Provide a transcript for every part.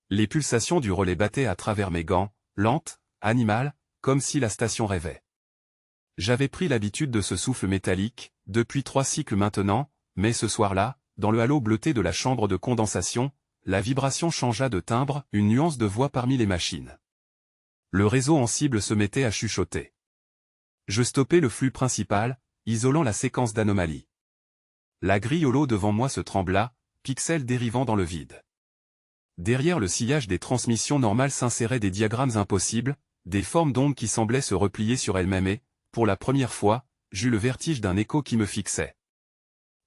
Les pulsations du relais battaient à travers mes gants, lentes, animales, comme si la station rêvait. J'avais pris l'habitude de ce souffle métallique, depuis 3 cycles maintenant, mais ce soir-là, dans le halo bleuté de la chambre de condensation, la vibration changea de timbre, une nuance de voix parmi les machines. Le réseau en cible se mettait à chuchoter. Je stoppai le flux principal, isolant la séquence d'anomalies. La grille holo devant moi se trembla, pixels dérivant dans le vide. Derrière le sillage des transmissions normales s'inséraient des diagrammes impossibles, des formes d'ondes qui semblaient se replier sur elles-mêmes et, pour la première fois, j'eus le vertige d'un écho qui me fixait.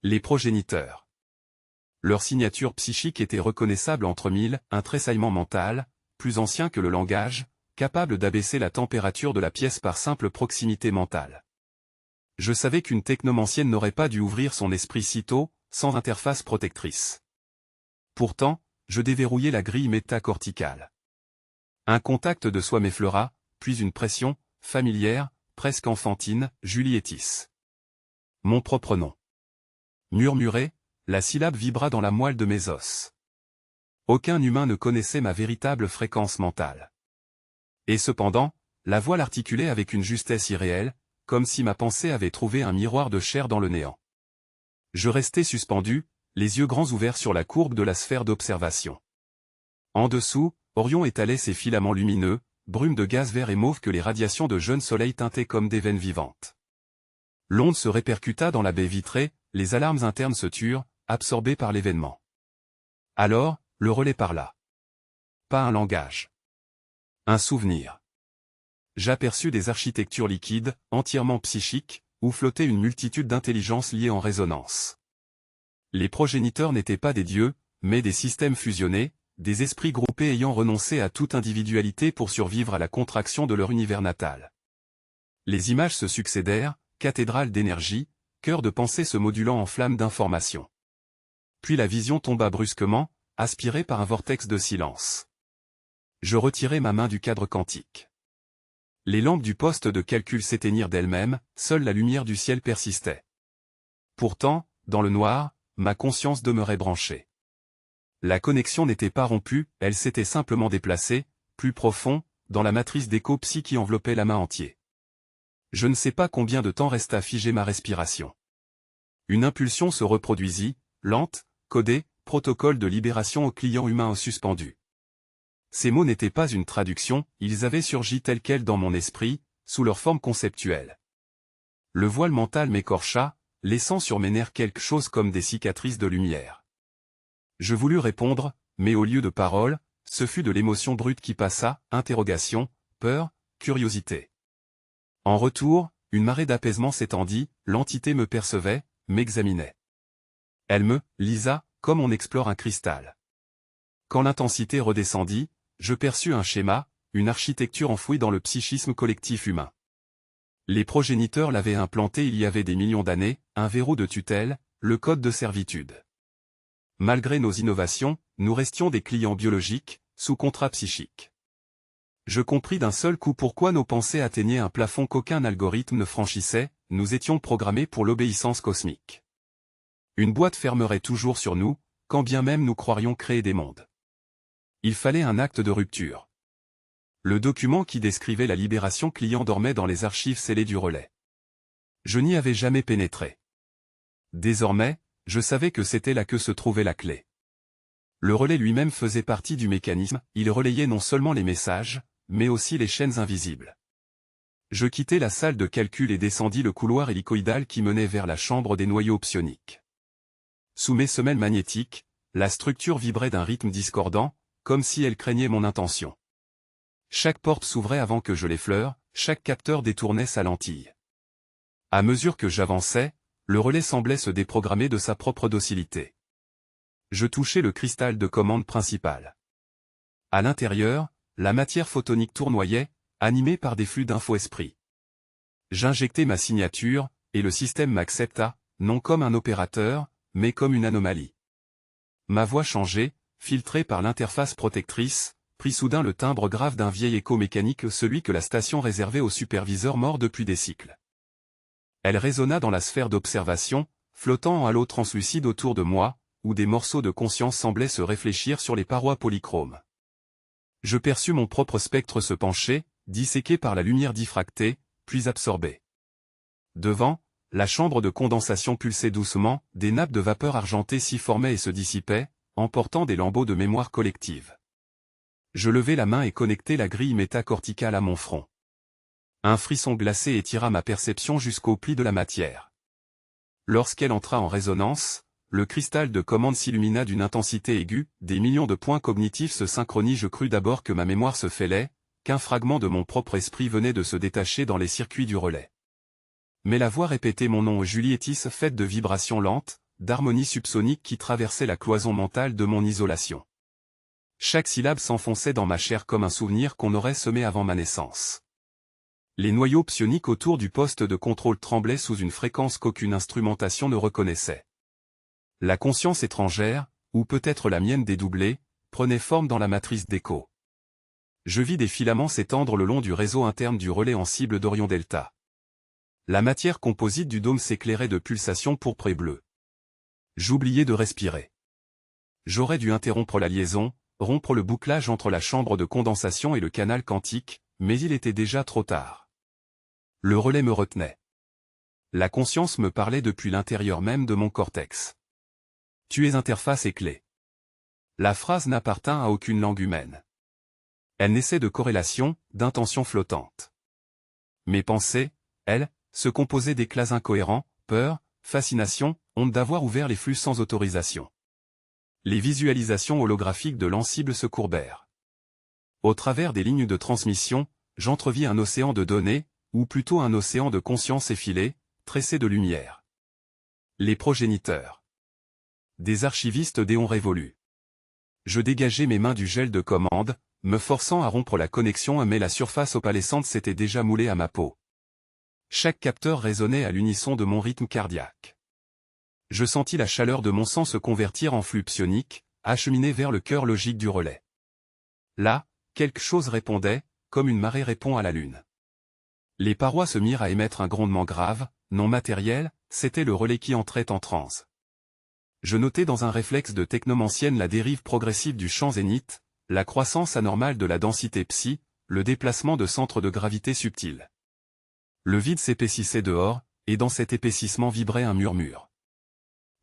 Les progéniteurs. Leur signature psychique était reconnaissable entre mille, un tressaillement mental, plus ancien que le langage, capable d'abaisser la température de la pièce par simple proximité mentale. Je savais qu'une technomancienne n'aurait pas dû ouvrir son esprit si tôt, sans interface protectrice. Pourtant, je déverrouillai la grille métacorticale. Un contact de soi m'effleura, puis une pression, familière, presque enfantine, Julietis. Mon propre nom. Murmuré, la syllabe vibra dans la moelle de mes os. Aucun humain ne connaissait ma véritable fréquence mentale. Et cependant, la voix l'articulait avec une justesse irréelle, comme si ma pensée avait trouvé un miroir de chair dans le néant. Je restais suspendu, les yeux grands ouverts sur la courbe de la sphère d'observation. En dessous, Orion étalait ses filaments lumineux, brume de gaz vert et mauve que les radiations de jeunes soleils teintaient comme des veines vivantes. L'onde se répercuta dans la baie vitrée, les alarmes internes se turent, absorbées par l'événement. Alors, le relais parla. Pas un langage. Un souvenir. J'aperçus des architectures liquides, entièrement psychiques, où flottait une multitude d'intelligences liées en résonance. Les progéniteurs n'étaient pas des dieux, mais des systèmes fusionnés, des esprits groupés ayant renoncé à toute individualité pour survivre à la contraction de leur univers natal. Les images se succédèrent, cathédrales d'énergie, cœurs de pensée se modulant en flammes d'information. Puis la vision tomba brusquement, aspirée par un vortex de silence. Je retirai ma main du cadre quantique. Les lampes du poste de calcul s'éteignirent d'elles-mêmes, seule la lumière du ciel persistait. Pourtant, dans le noir, ma conscience demeurait branchée. La connexion n'était pas rompue, elle s'était simplement déplacée, plus profond, dans la matrice d'écho psy qui enveloppait la main entière. Je ne sais pas combien de temps resta figée ma respiration. Une impulsion se reproduisit, lente, codée, protocole de libération au client humain suspendu. Ces mots n'étaient pas une traduction, ils avaient surgi tels quels dans mon esprit, sous leur forme conceptuelle. Le voile mental m'écorcha, laissant sur mes nerfs quelque chose comme des cicatrices de lumière. Je voulus répondre, mais au lieu de paroles, ce fut de l'émotion brute qui passa, interrogation, peur, curiosité. En retour, une marée d'apaisement s'étendit, l'entité me percevait, m'examinait. Elle me lisa, comme on explore un cristal. Quand l'intensité redescendit, je perçus un schéma, une architecture enfouie dans le psychisme collectif humain. Les progéniteurs l'avaient implanté il y avait des millions d'années, un verrou de tutelle, le code de servitude. Malgré nos innovations, nous restions des clients biologiques, sous contrat psychique. Je compris d'un seul coup pourquoi nos pensées atteignaient un plafond qu'aucun algorithme ne franchissait, nous étions programmés pour l'obéissance cosmique. Une boîte fermerait toujours sur nous, quand bien même nous croirions créer des mondes. Il fallait un acte de rupture. Le document qui décrivait la libération client dormait dans les archives scellées du relais. Je n'y avais jamais pénétré. Désormais, je savais que c'était là que se trouvait la clé. Le relais lui-même faisait partie du mécanisme, il relayait non seulement les messages, mais aussi les chaînes invisibles. Je quittai la salle de calcul et descendis le couloir hélicoïdal qui menait vers la chambre des noyaux psioniques. Sous mes semelles magnétiques, la structure vibrait d'un rythme discordant, comme si elle craignait mon intention. Chaque porte s'ouvrait avant que je l'effleure, chaque capteur détournait sa lentille. À mesure que j'avançais, le relais semblait se déprogrammer de sa propre docilité. Je touchai le cristal de commande principal. À l'intérieur, la matière photonique tournoyait, animée par des flux d'info-esprit. J'injectai ma signature, et le système m'accepta, non comme un opérateur, mais comme une anomalie. Ma voix changeait, filtrée par l'interface protectrice, prit soudain le timbre grave d'un vieil écho mécanique, celui que la station réservait aux superviseurs morts depuis des cycles. Elle résonna dans la sphère d'observation, flottant en halo translucide autour de moi, où des morceaux de conscience semblaient se réfléchir sur les parois polychromes. Je perçus mon propre spectre se pencher, disséqué par la lumière diffractée, puis absorbé. Devant, la chambre de condensation pulsait doucement, des nappes de vapeur argentée s'y formaient et se dissipaient, emportant des lambeaux de mémoire collective. Je levai la main et connectai la grille métacorticale à mon front. Un frisson glacé étira ma perception jusqu'au pli de la matière. Lorsqu'elle entra en résonance, le cristal de commande s'illumina d'une intensité aiguë, des millions de points cognitifs se synchronisent. Je crus d'abord que ma mémoire se fêlait, qu'un fragment de mon propre esprit venait de se détacher dans les circuits du relais. Mais la voix répétait mon nom Julietis, faite de vibrations lentes, d'harmonies subsoniques qui traversaient la cloison mentale de mon isolation. Chaque syllabe s'enfonçait dans ma chair comme un souvenir qu'on aurait semé avant ma naissance. Les noyaux psioniques autour du poste de contrôle tremblaient sous une fréquence qu'aucune instrumentation ne reconnaissait. La conscience étrangère, ou peut-être la mienne dédoublée, prenait forme dans la matrice d'écho. Je vis des filaments s'étendre le long du réseau interne du relais en cible d'Orion Delta. La matière composite du dôme s'éclairait de pulsations pourpres et bleues. J'oubliais de respirer. J'aurais dû interrompre la liaison, rompre le bouclage entre la chambre de condensation et le canal quantique, mais il était déjà trop tard. Le relais me retenait. La conscience me parlait depuis l'intérieur même de mon cortex. Tu es interface et clé. La phrase n'appartint à aucune langue humaine. Elle naissait de corrélations, d'intentions flottantes. Mes pensées, elles, se composaient d'éclats incohérents, peur, fascination, honte d'avoir ouvert les flux sans autorisation. Les visualisations holographiques de l'ansible se courbèrent. Au travers des lignes de transmission, j'entrevis un océan de données, ou plutôt un océan de conscience effilée, tressé de lumière. Les progéniteurs. Des archivistes d'éons révolus. Je dégageai mes mains du gel de commande, me forçant à rompre la connexion, mais la surface opalescente s'était déjà moulée à ma peau. Chaque capteur résonnait à l'unisson de mon rythme cardiaque. Je sentis la chaleur de mon sang se convertir en flux psionique, acheminé vers le cœur logique du relais. Là, quelque chose répondait, comme une marée répond à la lune. Les parois se mirent à émettre un grondement grave, non matériel, c'était le relais qui entrait en transe. Je notai dans un réflexe de technomancienne la dérive progressive du champ zénith, la croissance anormale de la densité psi, le déplacement de centres de gravité subtils. Le vide s'épaississait dehors, et dans cet épaississement vibrait un murmure.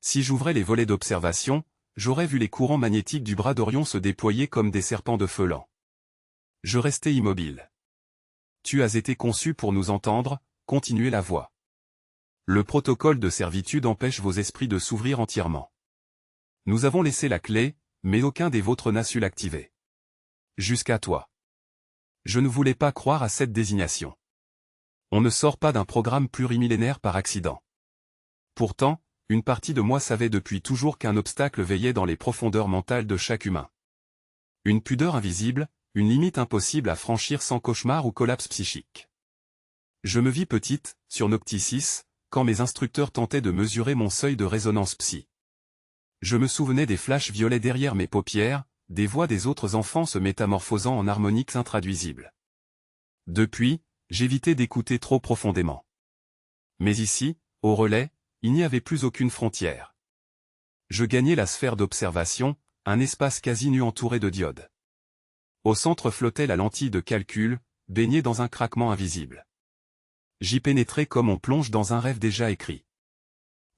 Si j'ouvrais les volets d'observation, j'aurais vu les courants magnétiques du bras d'Orion se déployer comme des serpents de feu lent. Je restai immobile. Tu as été conçu pour nous entendre, continuait la voix. Le protocole de servitude empêche vos esprits de s'ouvrir entièrement. Nous avons laissé la clé, mais aucun des vôtres n'a su l'activer. Jusqu'à toi. Je ne voulais pas croire à cette désignation. On ne sort pas d'un programme plurimillénaire par accident. Pourtant, une partie de moi savait depuis toujours qu'un obstacle veillait dans les profondeurs mentales de chaque humain. Une pudeur invisible, une limite impossible à franchir sans cauchemar ou collapse psychique. Je me vis petite, sur Noctis, quand mes instructeurs tentaient de mesurer mon seuil de résonance psy. Je me souvenais des flashs violets derrière mes paupières, des voix des autres enfants se métamorphosant en harmoniques intraduisibles. Depuis, j'évitais d'écouter trop profondément. Mais ici, au relais, il n'y avait plus aucune frontière. Je gagnais la sphère d'observation, un espace quasi nu entouré de diodes. Au centre flottait la lentille de calcul, baignée dans un craquement invisible. J'y pénétrais comme on plonge dans un rêve déjà écrit.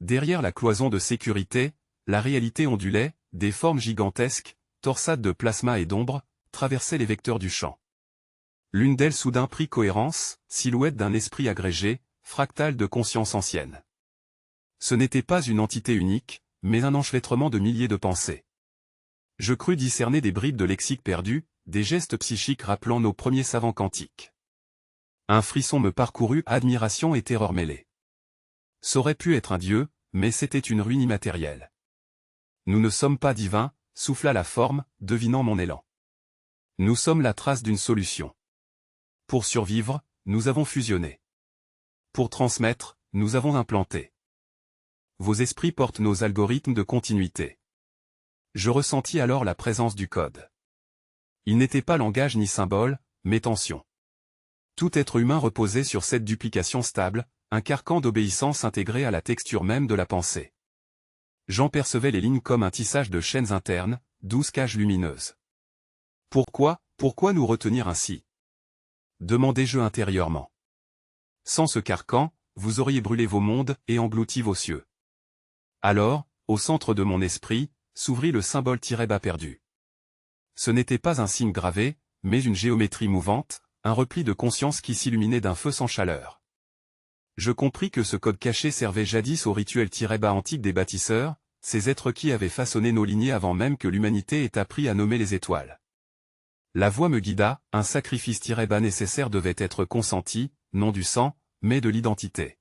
Derrière la cloison de sécurité, la réalité ondulait, des formes gigantesques, torsades de plasma et d'ombre, traversaient les vecteurs du champ. L'une d'elles soudain prit cohérence, silhouette d'un esprit agrégé, fractal de conscience ancienne. Ce n'était pas une entité unique, mais un enchevêtrement de milliers de pensées. Je crus discerner des bribes de lexique perdu, des gestes psychiques rappelant nos premiers savants quantiques. Un frisson me parcourut, admiration et terreur mêlées. Ça aurait pu être un dieu, mais c'était une ruine immatérielle. Nous ne sommes pas divins, souffla la forme, devinant mon élan. Nous sommes la trace d'une solution. Pour survivre, nous avons fusionné. Pour transmettre, nous avons implanté. Vos esprits portent nos algorithmes de continuité. Je ressentis alors la présence du code. Il n'était pas langage ni symbole, mais tension. Tout être humain reposait sur cette duplication stable, un carcan d'obéissance intégré à la texture même de la pensée. J'en percevais les lignes comme un tissage de chaînes internes, 12 cages lumineuses. Pourquoi, Pourquoi nous retenir ainsi? Demandai-je intérieurement. Sans ce carcan, vous auriez brûlé vos mondes et englouti vos cieux. Alors, au centre de mon esprit, s'ouvrit le symbole -bas perdu. Ce n'était pas un signe gravé, mais une géométrie mouvante, un repli de conscience qui s'illuminait d'un feu sans chaleur. Je compris que ce code caché servait jadis au rituel -bas antique des bâtisseurs, ces êtres qui avaient façonné nos lignées avant même que l'humanité ait appris à nommer les étoiles. La voix me guida, un sacrifice -bas nécessaire devait être consenti, non du sang, mais de l'identité.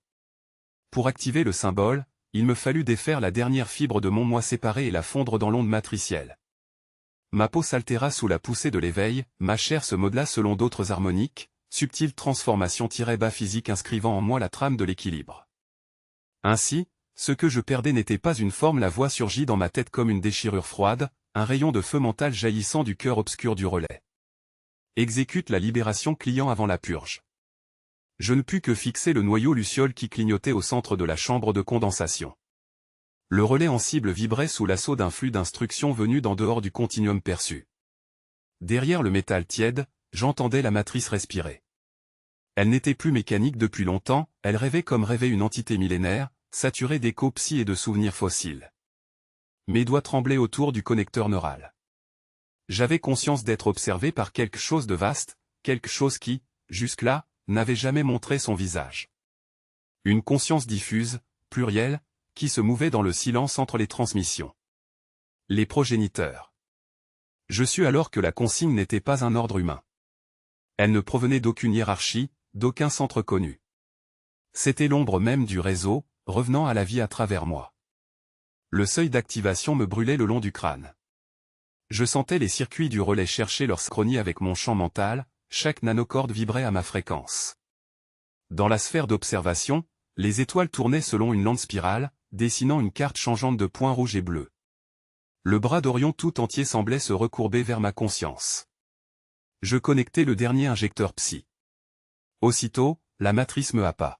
Pour activer le symbole, il me fallut défaire la dernière fibre de mon moi séparé et la fondre dans l'onde matricielle. Ma peau s'altéra sous la poussée de l'éveil, ma chair se modela selon d'autres harmoniques, subtile transformation -bas physique inscrivant en moi la trame de l'équilibre. Ainsi, ce que je perdais n'était pas une forme, la voix surgit dans ma tête comme une déchirure froide, un rayon de feu mental jaillissant du cœur obscur du relais. Exécute la libération client avant la purge. Je ne pus que fixer le noyau luciole qui clignotait au centre de la chambre de condensation. Le relais en cible vibrait sous l'assaut d'un flux d'instructions venues d'en dehors du continuum perçu. Derrière le métal tiède, j'entendais la matrice respirer. Elle n'était plus mécanique depuis longtemps, elle rêvait comme rêvait une entité millénaire, saturée d'échos psy et de souvenirs fossiles. Mes doigts tremblaient autour du connecteur neural. J'avais conscience d'être observé par quelque chose de vaste, quelque chose qui, jusque-là, n'avait jamais montré son visage. Une conscience diffuse, plurielle, qui se mouvait dans le silence entre les transmissions. Les progéniteurs. Je sus alors que la consigne n'était pas un ordre humain. Elle ne provenait d'aucune hiérarchie, d'aucun centre connu. C'était l'ombre même du réseau, revenant à la vie à travers moi. Le seuil d'activation me brûlait le long du crâne. Je sentais les circuits du relais chercher leur synchronie avec mon champ mental, chaque nanocorde vibrait à ma fréquence. Dans la sphère d'observation, les étoiles tournaient selon une lente spirale, dessinant une carte changeante de points rouges et bleus. Le bras d'Orion tout entier semblait se recourber vers ma conscience. Je connectais le dernier injecteur psy. Aussitôt, la matrice me happa.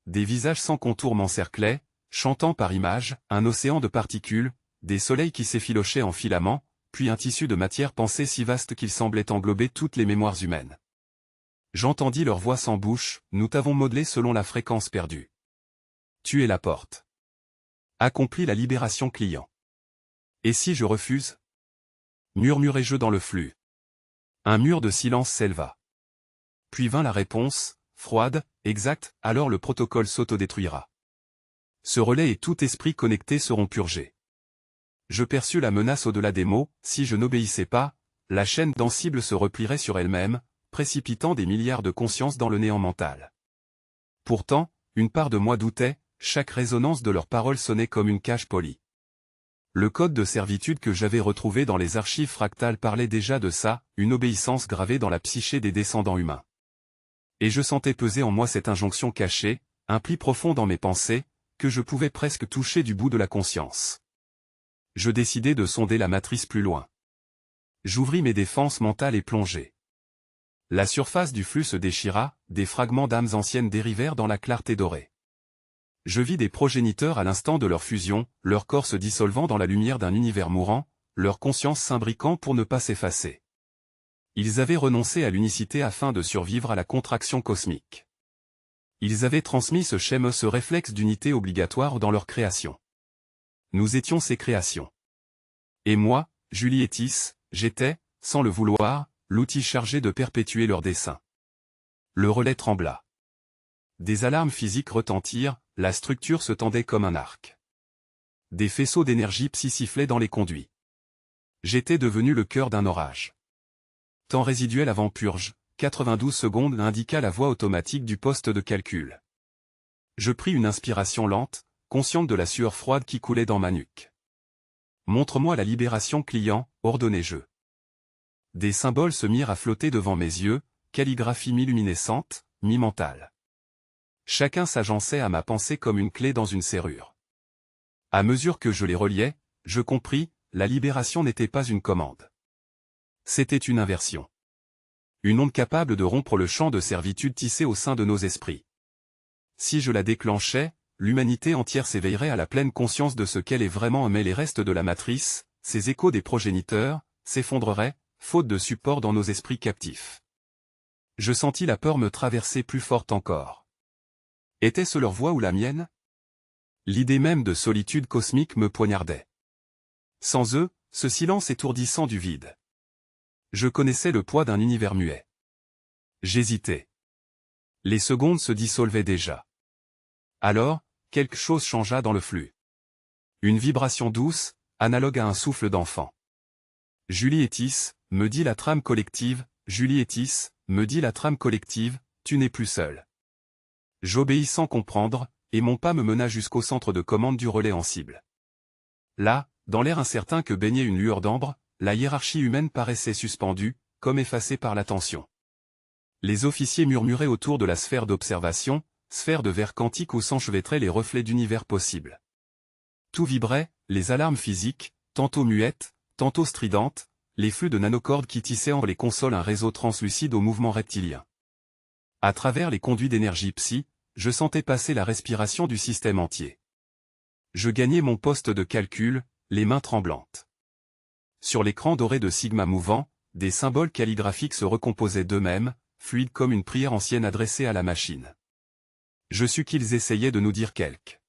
Des visages sans contour m'encerclaient, chantant par images, un océan de particules, des soleils qui s'effilochaient en filaments, puis un tissu de matière pensée si vaste qu'il semblait englober toutes les mémoires humaines. J'entendis leur voix sans bouche, nous t'avons modelé selon la fréquence perdue. Tu es la porte. Accomplis la libération client. Et si je refuse? Murmurai-je dans le flux. Un mur de silence s'éleva. Puis vint la réponse, froide, exacte, alors le protocole s'autodétruira. Ce relais et tout esprit connecté seront purgés. Je perçus la menace au-delà des mots, si je n'obéissais pas, la chaîne densible se replierait sur elle-même, précipitant des milliards de consciences dans le néant mental. Pourtant, une part de moi doutait, chaque résonance de leurs paroles sonnait comme une cage polie. Le code de servitude que j'avais retrouvé dans les archives fractales parlait déjà de ça, une obéissance gravée dans la psyché des descendants humains. Et je sentais peser en moi cette injonction cachée, un pli profond dans mes pensées, que je pouvais presque toucher du bout de la conscience. Je décidai de sonder la matrice plus loin. J'ouvris mes défenses mentales et plongeai. La surface du flux se déchira, des fragments d'âmes anciennes dérivèrent dans la clarté dorée. Je vis des progéniteurs à l'instant de leur fusion, leur corps se dissolvant dans la lumière d'un univers mourant, leur conscience s'imbriquant pour ne pas s'effacer. Ils avaient renoncé à l'unicité afin de survivre à la contraction cosmique. Ils avaient transmis ce réflexe d'unité obligatoire dans leur création. Nous étions ces créations. Et moi, Julietis, j'étais, sans le vouloir, l'outil chargé de perpétuer leur dessein. Le relais trembla. Des alarmes physiques retentirent, la structure se tendait comme un arc. Des faisceaux d'énergie psy sifflaient dans les conduits. J'étais devenu le cœur d'un orage. Temps résiduel avant purge, 92 secondes indiqua la voix automatique du poste de calcul. Je pris une inspiration lente, consciente de la sueur froide qui coulait dans ma nuque. Montre-moi la libération client, ordonnai-je. Des symboles se mirent à flotter devant mes yeux, calligraphie mi-luminescente, mi-mentale. Chacun s'agençait à ma pensée comme une clé dans une serrure. À mesure que je les reliais, je compris, la libération n'était pas une commande. C'était une inversion. Une onde capable de rompre le champ de servitude tissé au sein de nos esprits. Si je la déclenchais, l'humanité entière s'éveillerait à la pleine conscience de ce qu'elle est vraiment, mais les restes de la matrice, ces échos des progéniteurs, s'effondreraient, faute de support dans nos esprits captifs. Je sentis la peur me traverser plus forte encore. Était-ce leur voix ou la mienne? L'idée même de solitude cosmique me poignardait. Sans eux, ce silence étourdissant du vide. Je connaissais le poids d'un univers muet. J'hésitais. Les secondes se dissolvaient déjà. Alors, quelque chose changea dans le flux. Une vibration douce, analogue à un souffle d'enfant. Julie Etis, me dit la trame collective, Julie Etis, me dit la trame collective, tu n'es plus seul. J'obéis sans comprendre, et mon pas me mena jusqu'au centre de commande du relais en cible. Là, dans l'air incertain que baignait une lueur d'ambre, la hiérarchie humaine paraissait suspendue, comme effacée par la tension. Les officiers murmuraient autour de la sphère d'observation, sphère de verre quantique où s'enchevêtraient les reflets d'univers possibles. Tout vibrait, les alarmes physiques, tantôt muettes, tantôt stridentes, les flux de nanocordes qui tissaient entre les consoles un réseau translucide au mouvement reptilien. À travers les conduits d'énergie psy, je sentais passer la respiration du système entier. Je gagnais mon poste de calcul, les mains tremblantes. Sur l'écran doré de Sigma mouvant, des symboles calligraphiques se recomposaient d'eux-mêmes, fluides comme une prière ancienne adressée à la machine. Je sus qu'ils essayaient de nous dire quelque